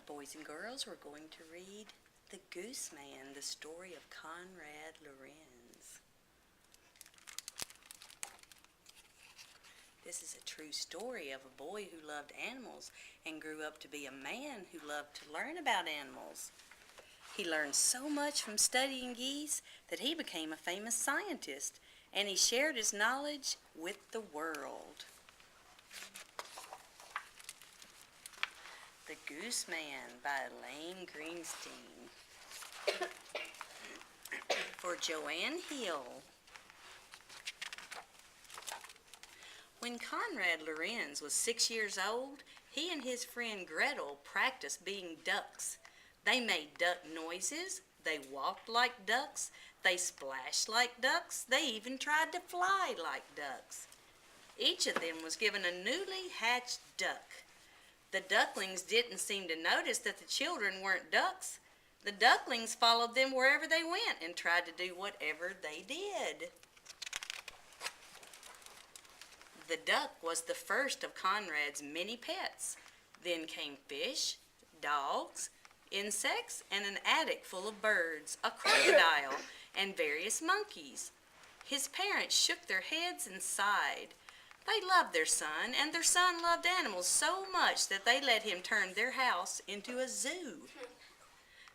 Boys and girls, we're going to read The Goose Man, the story of Konrad Lorenz. This is a true story of a boy who loved animals and grew up to be a man who loved to learn about animals. He learned so much from studying geese that he became a famous scientist, and he shared his knowledge with the world. The Goose Man by Elaine Greenstein. For Joanne Hill. When Konrad Lorenz was 6 years old, he and his friend Gretel practiced being ducks. They made duck noises, they walked like ducks, they splashed like ducks, they even tried to fly like ducks. Each of them was given a newly hatched duck. The ducklings didn't seem to notice that the children weren't ducks. The ducklings followed them wherever they went and tried to do whatever they did. The duck was the first of Konrad's many pets. Then came fish, dogs, insects, and an attic full of birds, a crocodile, and various monkeys. His parents shook their heads and sighed. They loved their son, and their son loved animals so much that they let him turn their house into a zoo.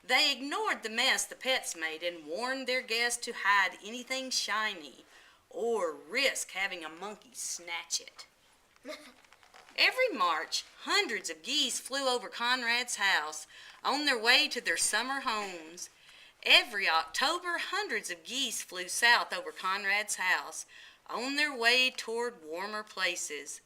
They ignored the mess the pets made and warned their guests to hide anything shiny or risk having a monkey snatch it. Every March, hundreds of geese flew over Konrad's house on their way to their summer homes. Every October, hundreds of geese flew south over Konrad's house on their way toward warmer places.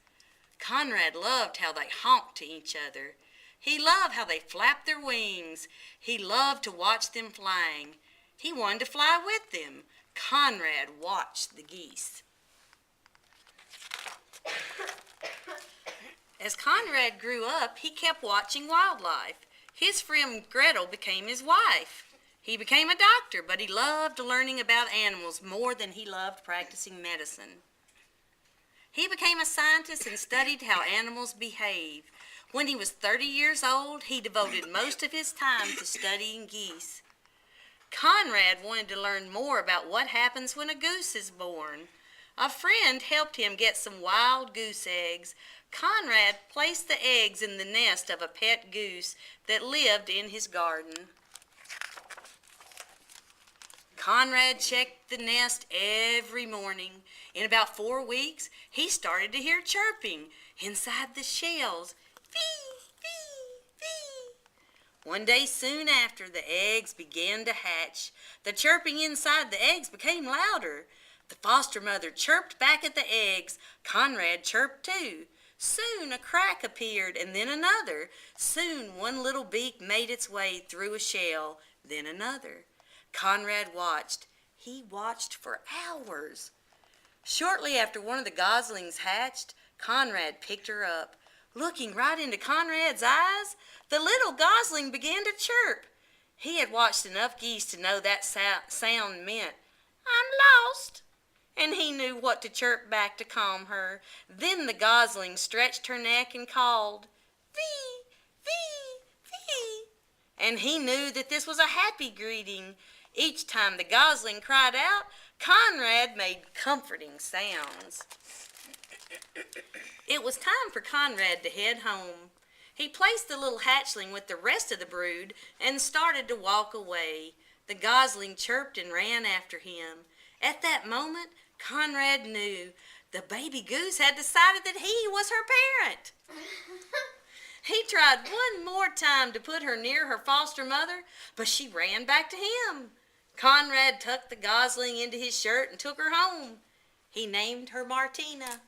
Konrad loved how they honked to each other. He loved how they flapped their wings. He loved to watch them flying. He wanted to fly with them. Konrad watched the geese. As Konrad grew up, he kept watching wildlife. His friend Gretel became his wife. He became a doctor, but he loved learning about animals more than he loved practicing medicine. He became a scientist and studied how animals behave. When he was 30 years old, he devoted most of his time to studying geese. Konrad wanted to learn more about what happens when a goose is born. A friend helped him get some wild goose eggs. Konrad placed the eggs in the nest of a pet goose that lived in his garden. Konrad checked the nest every morning. In about 4 weeks, he started to hear chirping inside the shells. Fee, fee, fee. One day soon after the eggs began to hatch, the chirping inside the eggs became louder. The foster mother chirped back at the eggs. Konrad chirped too. Soon a crack appeared, and then another. Soon one little beak made its way through a shell, then another. Konrad watched. He watched for hours. Shortly after one of the goslings hatched, Konrad picked her up. Looking right into Konrad's eyes, the little gosling began to chirp. He had watched enough geese to know that sound meant, "I'm lost," and he knew what to chirp back to calm her. Then the gosling stretched her neck and called, "Vee, vee, vee," and he knew that this was a happy greeting. Each time the gosling cried out, Konrad made comforting sounds. It was time for Konrad to head home. He placed the little hatchling with the rest of the brood and started to walk away. The gosling chirped and ran after him. At that moment, Konrad knew the baby goose had decided that he was her parent. He tried one more time to put her near her foster mother, but she ran back to him. Konrad tucked the gosling into his shirt and took her home. He named her Martina.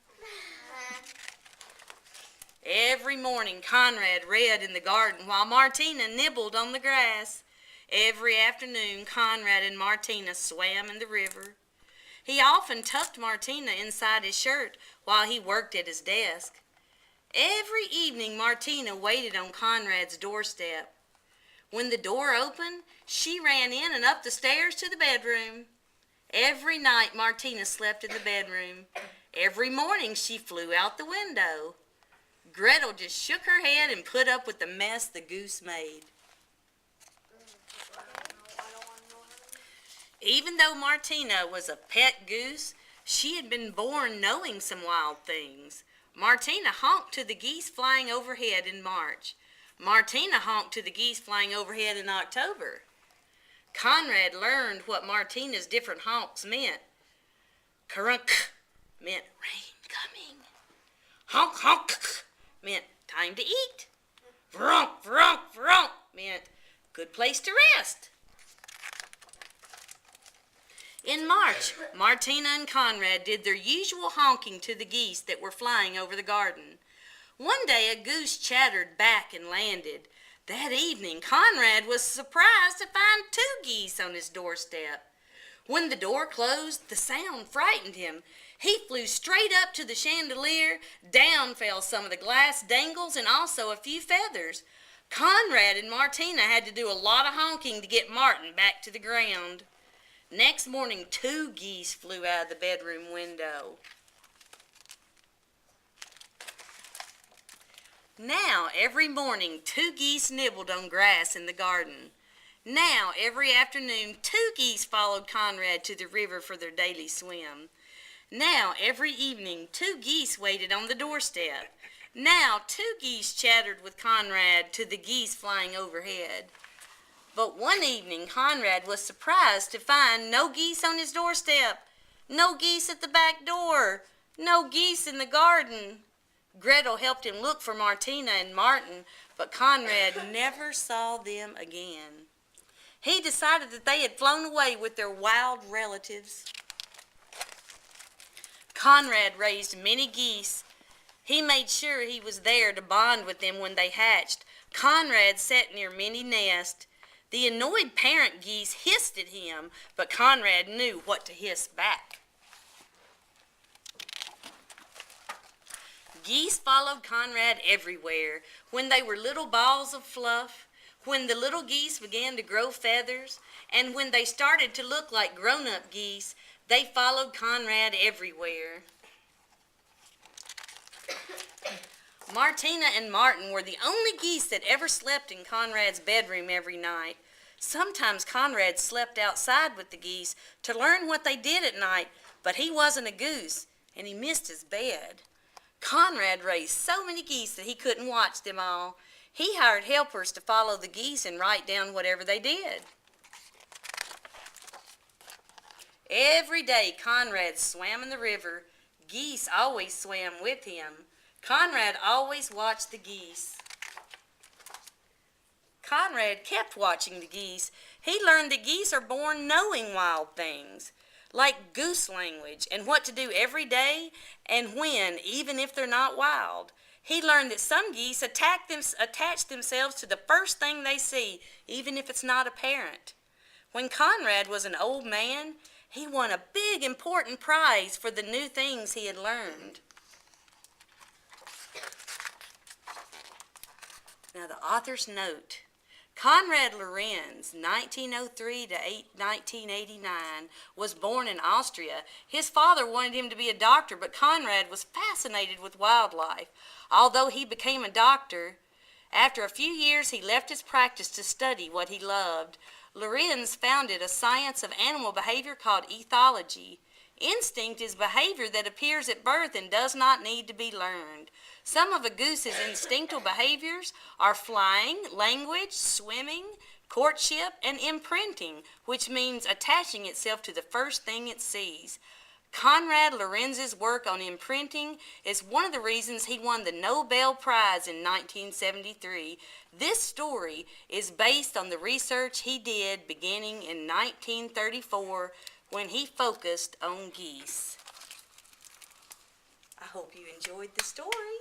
Every morning, Konrad read in the garden while Martina nibbled on the grass. Every afternoon, Konrad and Martina swam in the river. He often tucked Martina inside his shirt while he worked at his desk. Every evening, Martina waited on Konrad's doorstep. When the door opened, she ran in and up the stairs to the bedroom. Every night, Martina slept in the bedroom. Every morning, she flew out the window. Gretel just shook her head and put up with the mess the goose made. Even though Martina was a pet goose, she had been born knowing some wild things. Martina honked to the geese flying overhead in March. Martina honked to the geese flying overhead in October. Konrad learned what Martina's different honks meant. Karunk meant rain coming. Honk, honk meant time to eat. Vronk, vronk, vronk meant good place to rest. In March, Martina and Konrad did their usual honking to the geese that were flying over the garden. One day a goose chattered back and landed. That evening, Konrad was surprised to find 2 geese on his doorstep. When the door closed, the sound frightened him. He flew straight up to the chandelier. Down fell some of the glass dangles and also a few feathers. Konrad and Martina had to do a lot of honking to get Martin back to the ground. Next morning, 2 geese flew out of the bedroom window. Now, every morning, 2 geese nibbled on grass in the garden. Now, every afternoon, 2 geese followed Konrad to the river for their daily swim. Now, every evening, 2 geese waited on the doorstep. Now, 2 geese chattered with Konrad to the geese flying overhead. But one evening, Konrad was surprised to find no geese on his doorstep, no geese at the back door, no geese in the garden. Gretel helped him look for Martina and Martin, but Konrad never saw them again. He decided that they had flown away with their wild relatives. Konrad raised many geese. He made sure he was there to bond with them when they hatched. Konrad sat near many nests. The annoyed parent geese hissed at him, but Konrad knew what to hiss back. Geese followed Konrad everywhere. When they were little balls of fluff, when the little geese began to grow feathers, and when they started to look like grown-up geese, they followed Konrad everywhere. Martina and Martin were the only geese that ever slept in Konrad's bedroom every night. Sometimes Konrad slept outside with the geese to learn what they did at night, but he wasn't a goose, and he missed his bed. Konrad raised so many geese that he couldn't watch them all. He hired helpers to follow the geese and write down whatever they did. Every day Konrad swam in the river. Geese always swam with him. Konrad always watched the geese. Konrad kept watching the geese. He learned that geese are born knowing wild things, like goose language and what to do every day and when, even if they're not wild. He learned that some geese attach themselves to the first thing they see, even if it's not a parent. When Konrad was an old man, he won a big, important prize for the new things he had learned. Now, the author's note. Konrad Lorenz, 1903 to 1989, was born in Austria. His father wanted him to be a doctor, but Konrad was fascinated with wildlife. Although he became a doctor, after a few years he left his practice to study what he loved. Lorenz founded a science of animal behavior called ethology. Instinct is behavior that appears at birth and does not need to be learned. Some of a goose's instinctual behaviors are flying, language, swimming, courtship, and imprinting, which means attaching itself to the first thing it sees. Konrad Lorenz's work on imprinting is one of the reasons he won the Nobel Prize in 1973. This story is based on the research he did beginning in 1934 when he focused on geese. I hope you enjoyed the story.